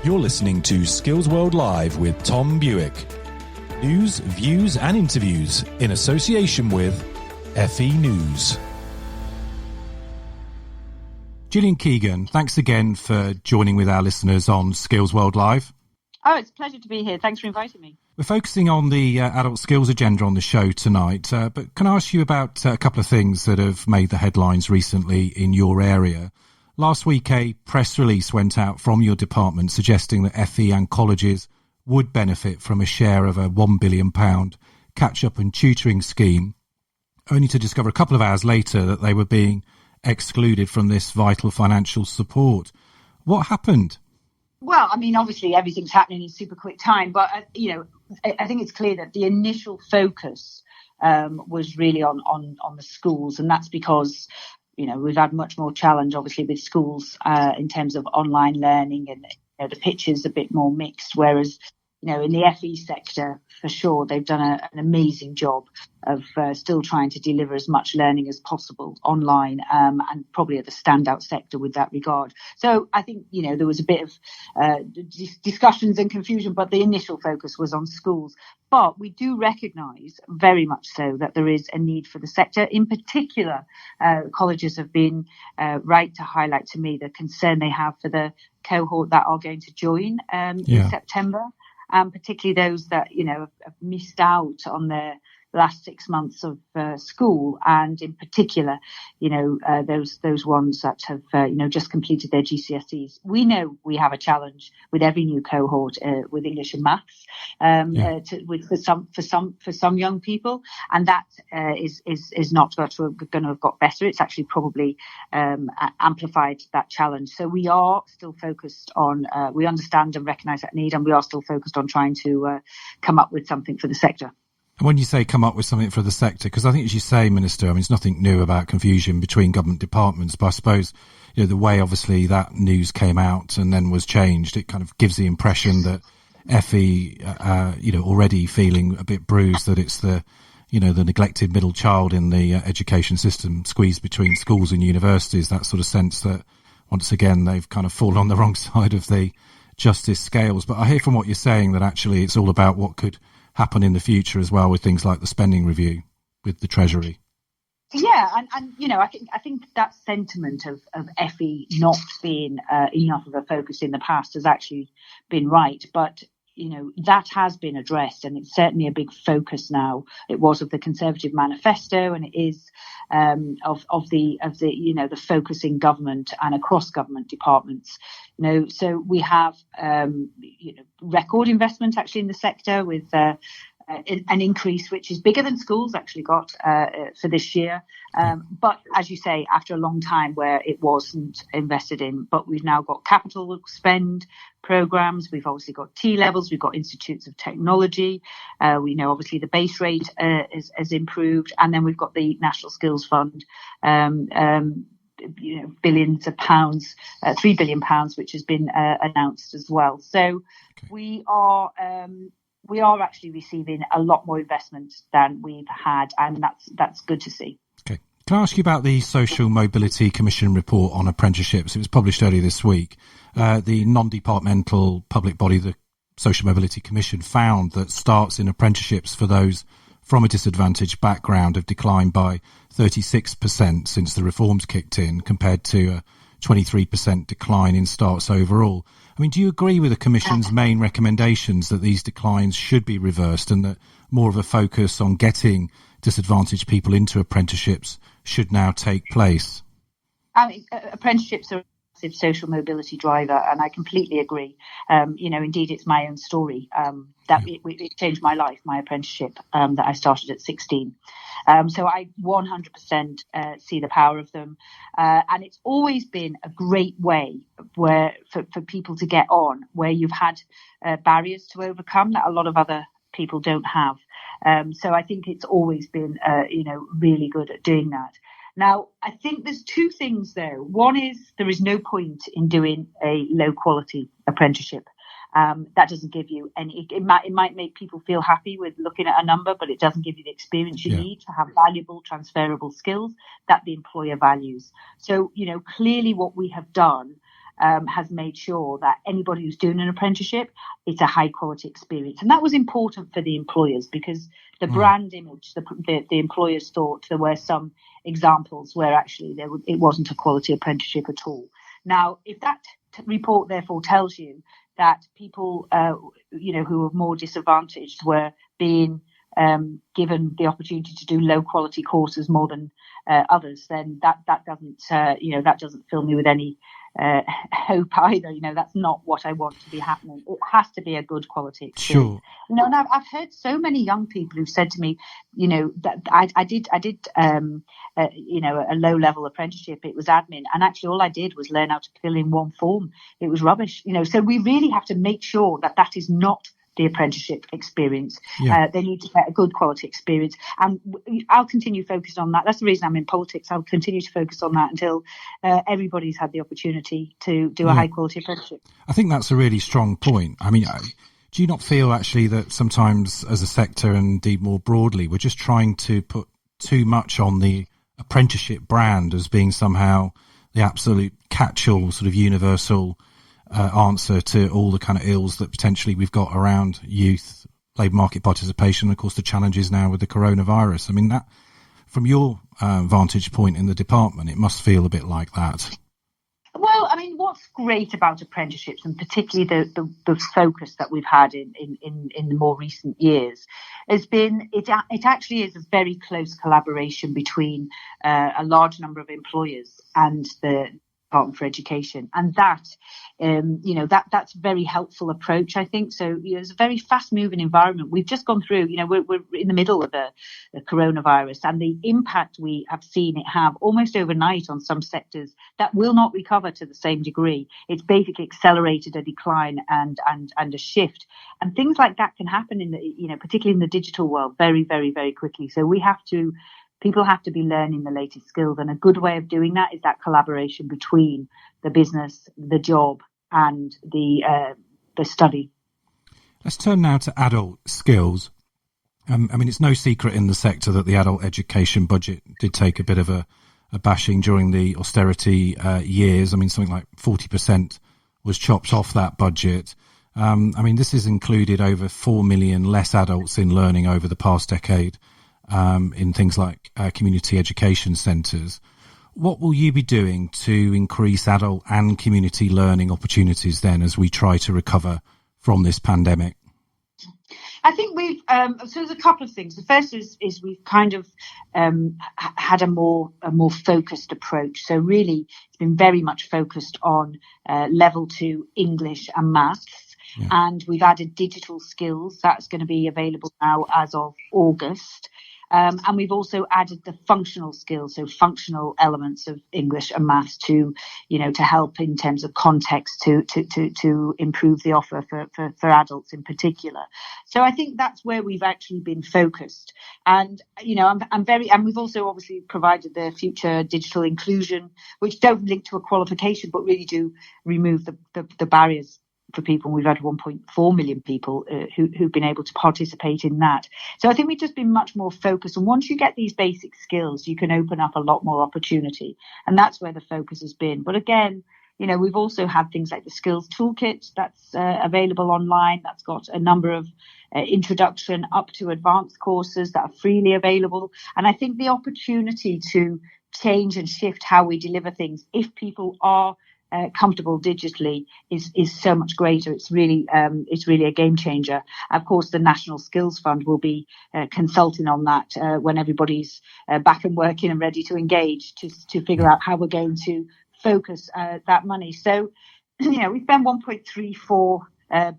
You're listening to Skills World Live with Tom Buick. News, views and interviews in association with FE News. Gillian Keegan, thanks again for joining with our listeners on Skills World Live. Oh, it's a pleasure to be here. Thanks for inviting me. We're focusing on the adult skills agenda on the show tonight, but can I ask you about a couple of things that have made the headlines recently in your area? Last week, a press release went out from your department suggesting that FE and colleges would benefit from a share of a £1 billion catch-up and tutoring scheme, only to discover a couple of hours later that they were being excluded from this vital financial support. What happened? Well, I mean, obviously everything's happening in super quick time, but, I think it's clear that the initial focus was really on the schools, and that's because we've had much more challenge, obviously, with schools in terms of online learning, and the picture's a bit more mixed. Whereas, in the FE sector, for sure, they've done an amazing job of still trying to deliver as much learning as possible online, and probably at the standout sector with that regard. So I think, there was a bit of discussions and confusion, but the initial focus was on schools. But we do recognise very much so that there is a need for the sector. In particular, colleges have been right to highlight to me the concern they have for the cohort that are going to join in September. Particularly those that, have missed out on their last 6 months of school, and in particular, those ones that have, just completed their GCSEs. We know we have a challenge with every new cohort with English and maths for some young people, and that is not going to have got better. It's actually probably amplified that challenge. So we are still focused on, we understand and recognise that need, and we are still focused on trying to come up with something for the sector. And when you say come up with something for the sector, because I think, as you say, Minister, I mean, it's nothing new about confusion between government departments, but I suppose, the way obviously that news came out and then was changed, it kind of gives the impression that FE, already feeling a bit bruised, that it's the neglected middle child in the education system, squeezed between schools and universities, that sort of sense that once again they've kind of fallen on the wrong side of the justice scales. But I hear from what you're saying that actually it's all about what could happen in the future as well, with things like the spending review with the Treasury. Yeah, and I think that sentiment of FE not being enough of a focus in the past has actually been right, but that has been addressed, and it's certainly a big focus now. It was of the Conservative manifesto, and it is of the focus in government and across government departments. So we have record investment actually in the sector with an increase which is bigger than schools actually got for this year. But as you say, after a long time where it wasn't invested in, but we've now got capital spend programs. We've obviously got T-levels. We've got institutes of technology. We know obviously the base rate has improved. And then we've got the National Skills Fund, billions of pounds, £3 billion, which has been announced as well. So we are actually receiving a lot more investment than we've had, and that's good to see. Okay. Can I ask you about the Social Mobility Commission report on apprenticeships? It was published earlier this week. The non-departmental public body, the Social Mobility Commission, found that starts in apprenticeships for those from a disadvantaged background have declined by 36% since the reforms kicked in, compared to a 23% decline in starts overall. I mean, do you agree with the Commission's main recommendations that these declines should be reversed and that more of a focus on getting disadvantaged people into apprenticeships should now take place? Apprenticeships are a massive social mobility driver, and I completely agree. Indeed, it's my own story it changed my life, my apprenticeship that I started at 16. So I 100% see the power of them. And it's always been a great way for people to get on, where you've had barriers to overcome that a lot of other people don't have. So I think it's always been, really good at doing that. Now, I think there's two things there. One is there is no point in doing a low quality apprenticeship. That doesn't give you any, it might make people feel happy with looking at a number, but it doesn't give you the experience you need to have valuable, transferable skills that the employer values. So, clearly what we have done has made sure that anybody who's doing an apprenticeship, it's a high quality experience. And that was important for the employers because the brand image, the employers thought there were some examples where actually it wasn't a quality apprenticeship at all. Now, if that report therefore tells you that people, who are more disadvantaged were being given the opportunity to do low quality courses more than others, then that doesn't fill me with any hope either. That's not what I want to be happening. It has to be a good quality experience. Sure. And I've heard so many young people who've said to me, that I did a low level apprenticeship. It was admin, and actually all I did was learn how to fill in one form. It was rubbish. So we really have to make sure that is not the apprenticeship experience. Yeah. They need to get a good quality experience, and I'll continue focusing on that. That's the reason I'm in politics. I'll continue to focus on that until everybody's had the opportunity to do a high quality apprenticeship. I think that's a really strong point. I mean, do you not feel actually that sometimes as a sector and indeed more broadly, we're just trying to put too much on the apprenticeship brand as being somehow the absolute catch-all sort of universal answer to all the kind of ills that potentially we've got around youth, labour market participation, and of course the challenges now with the coronavirus. I mean, that from your vantage point in the department, it must feel a bit like that. Well, I mean, what's great about apprenticeships, and particularly the focus that we've had in the more recent years, has been it actually is a very close collaboration between a large number of employers and the Department for Education, and that's a very helpful approach, I think. So it's a very fast-moving environment. We've just gone through, we're in the middle of the coronavirus, and the impact we have seen it have almost overnight on some sectors that will not recover to the same degree. It's basically accelerated a decline and a shift, and things like that can happen particularly in the digital world, very, very, very quickly. So people have to be learning the latest skills, and a good way of doing that is that collaboration between the business, the job, and the study. Let's turn now to adult skills. I mean, it's no secret in the sector that the adult education budget did take a bit of a bashing during the austerity years. I mean, something like 40% was chopped off that budget. I mean, this has included over 4 million less adults in learning over the past decade. In things like community education centres. What will you be doing to increase adult and community learning opportunities then as we try to recover from this pandemic? I think we've so there's a couple of things. The first is we've kind of had a more focused approach. So really, it's been very much focused on level 2 English and maths. Yeah. And we've added digital skills. That's going to be available now as of August. And we've also added the functional skills, so functional elements of English and maths to help in terms of context to improve the offer for adults in particular. So I think that's where we've actually been focused. And, and we've also obviously provided the future digital inclusion, which don't link to a qualification, but really do remove the barriers for people. We've had 1.4 million people who've been able to participate in that. So I think we've just been much more focused. And once you get these basic skills, you can open up a lot more opportunity. And that's where the focus has been. But again, we've also had things like the skills toolkit that's available online. That's got a number of introduction up to advanced courses that are freely available. And I think the opportunity to change and shift how we deliver things, if people are comfortable digitally, is so much greater. It's really a game changer. Of course, the National Skills Fund will be consulting on that when everybody's back and working and ready to engage to figure out how we're going to focus that money. So, we spend £1.34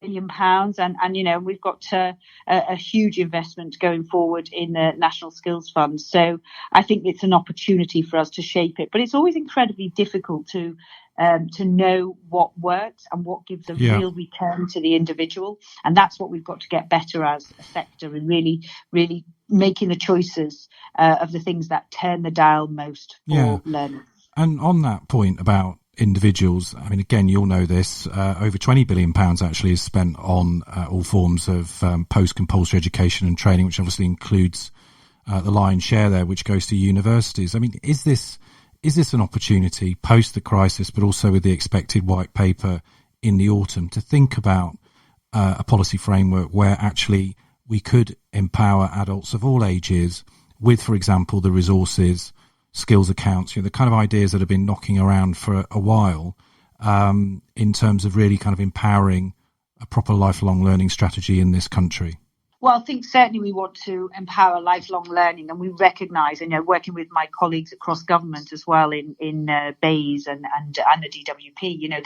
billion, and we've got a huge investment going forward in the National Skills Fund. So I think it's an opportunity for us to shape it, but it's always incredibly difficult to know what works and what gives a real return to the individual. And that's what we've got to get better as a sector, and really, really making the choices of the things that turn the dial most for learners. And on that point about individuals, I mean, again, you'll know this, over £20 billion actually is spent on all forms of post-compulsory education and training, which obviously includes the lion's share there, which goes to universities. I mean, is this is this an opportunity post the crisis, but also with the expected white paper in the autumn, to think about a policy framework where actually we could empower adults of all ages with, for example, the resources, skills accounts, the kind of ideas that have been knocking around for a while, in terms of really kind of empowering a proper lifelong learning strategy in this country? Well, I think certainly we want to empower lifelong learning, and we recognise, working with my colleagues across government as well in BEIS and the DWP,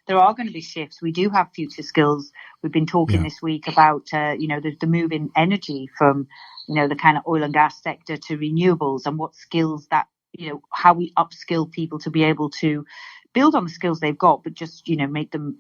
there are going to be shifts. We do have future skills. We've been talking this week about, the move in energy from, the kind of oil and gas sector to renewables, and what skills that, how we upskill people to be able to build on the skills they've got, but just, make them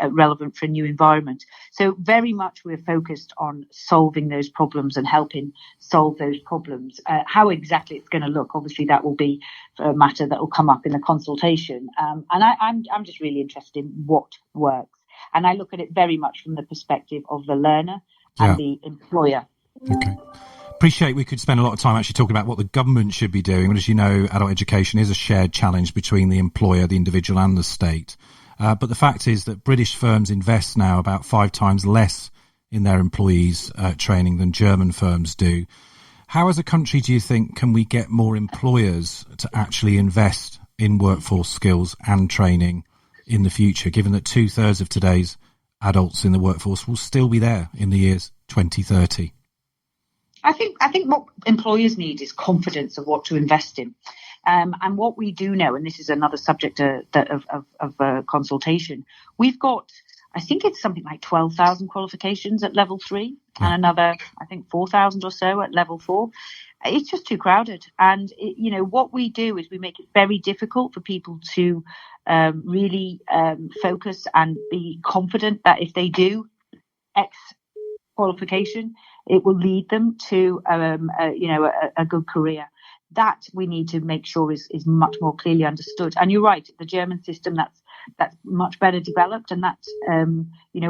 relevant for a new environment. So very much we're focused on solving those problems and helping solve those problems. How exactly it's going to look, obviously that will be a matter that will come up in the consultation. And I'm just really interested in what works. And I look at it very much from the perspective of the learner and the employer. Okay. Appreciate we could spend a lot of time actually talking about what the government should be doing. But as you know, adult education is a shared challenge between the employer, the individual and the state. But the fact is that British firms invest now about 5 times less in their employees' training than German firms do. How as a country do you think can we get more employers to actually invest in workforce skills and training in the future, given that 2/3 of today's adults in the workforce will still be there in the years 2030? I think what employers need is confidence of what to invest in. And what we do know, and this is another subject of consultation, we've got, I think it's something like 12,000 qualifications at level 3 and another, I think 4,000 or so at level 4. It's just too crowded. And, what we do is we make it very difficult for people to really focus and be confident that if they do X qualification, it will lead them to a good career. That we need to make sure is much more clearly understood. And you're right, the German system that's much better developed, and that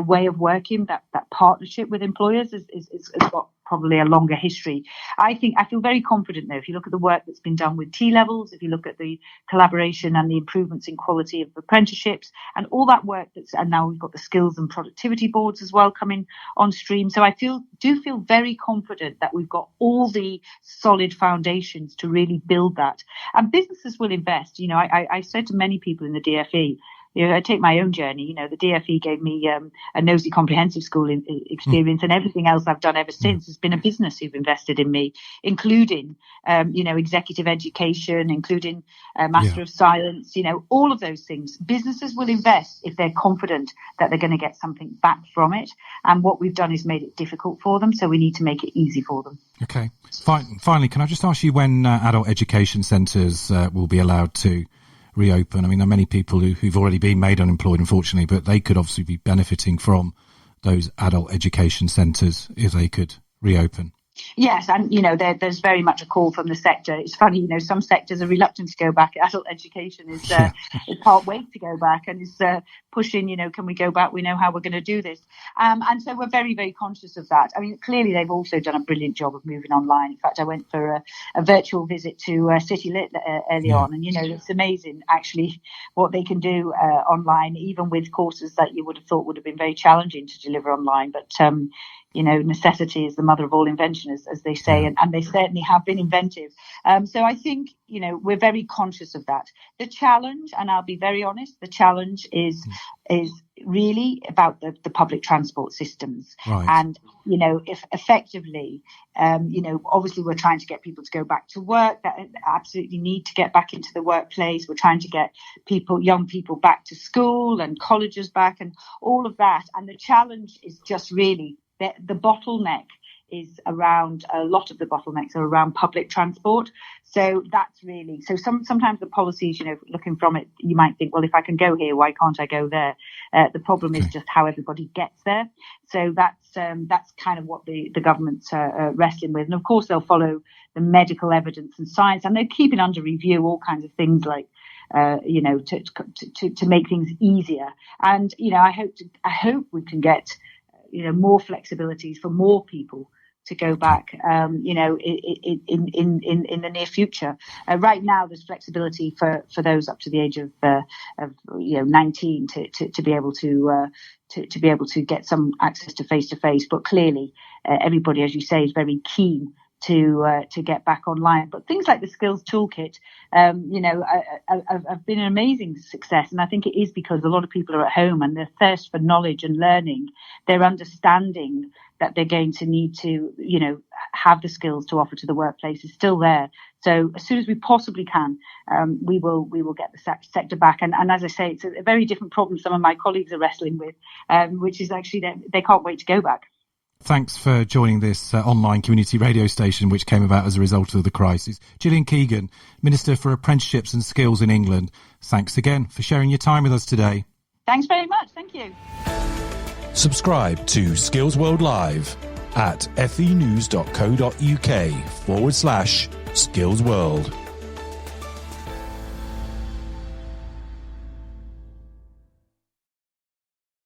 way of working, that partnership with employers is got probably a longer history. I feel very confident though, if you look at the work that's been done with T-levels, if you look at the collaboration and the improvements in quality of apprenticeships and all that work and now we've got the skills and productivity boards as well coming on stream. So I do feel very confident that we've got all the solid foundations to really build that. And businesses will invest. I said to many people in the DFE, I take my own journey. The DFE gave me a nosy comprehensive school experience, and everything else I've done ever since has been a business who've invested in me, including, executive education, including Master of Science, all of those things. Businesses will invest if they're confident that they're going to get something back from it. And what we've done is made it difficult for them, so we need to make it easy for them. Okay. Finally, can I just ask you when adult education centres will be allowed to reopen? I mean, there are many people who've already been made unemployed, unfortunately, but they could obviously be benefiting from those adult education centres if they could reopen. Yes, and there's very much a call from the sector. It's funny, some sectors are reluctant to go back. Adult education is can't wait to go back and is pushing. Can we go back? We know how we're going to do this, and so we're very, very conscious of that. I mean, clearly they've also done a brilliant job of moving online. In fact, I went for a virtual visit to City Lit early on, and it's amazing actually what they can do online, even with courses that you would have thought would have been very challenging to deliver online, but. Necessity is the mother of all invention, as they say, and they certainly have been inventive. So I think, we're very conscious of that. The challenge, and I'll be very honest, the challenge is really about the public transport systems. Right. And, if effectively, obviously we're trying to get people to go back to work, that absolutely need to get back into the workplace. We're trying to get young people back to school and colleges back and all of that. And the challenge is just really the bottleneck is around, a lot of the bottlenecks are around public transport. So that's really, sometimes the policies, looking from it, you might think, well, if I can go here, why can't I go there? The problem is just how everybody gets there. So that's kind of what the government's wrestling with. And of course, they'll follow the medical evidence and science, and they're keeping under review all kinds of things like, to make things easier. And, I hope we can get, more flexibilities for more people to go back, in the near future. Right now, there's flexibility for those up to the age of 19 to be able to get some access to face-to-face. But clearly, everybody, as you say, is very keen to get back online. But things like the skills toolkit, have been an amazing success. And I think it is because a lot of people are at home, and their thirst for knowledge and learning, their understanding that they're going to need to, have the skills to offer to the workplace is still there. So as soon as we possibly can, we will get the sector back. And as I say, it's a very different problem some of my colleagues are wrestling with, which is actually that they can't wait to go back. Thanks for joining this online community radio station, which came about as a result of the crisis. Gillian Keegan, Minister for Apprenticeships and Skills in England, thanks again for sharing your time with us today. Thanks very much. Thank you. Subscribe to Skills World Live at fenews.co.uk/Skills World.